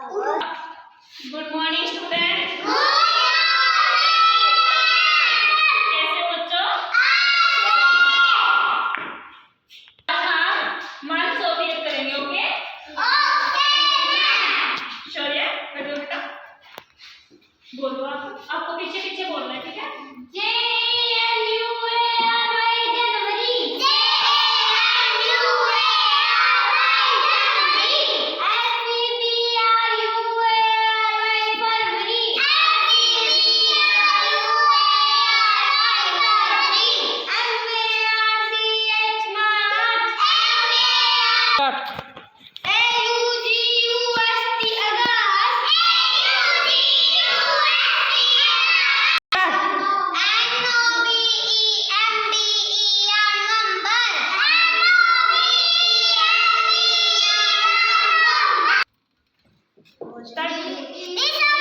Good morning student. कैसे हो बच्चों? हाँ, मन सोवियत करेंगे। ओके श्योर है? बैठो बेटा, बोलो। आपको पीछे पीछे बोलना है, ठीक है? Start.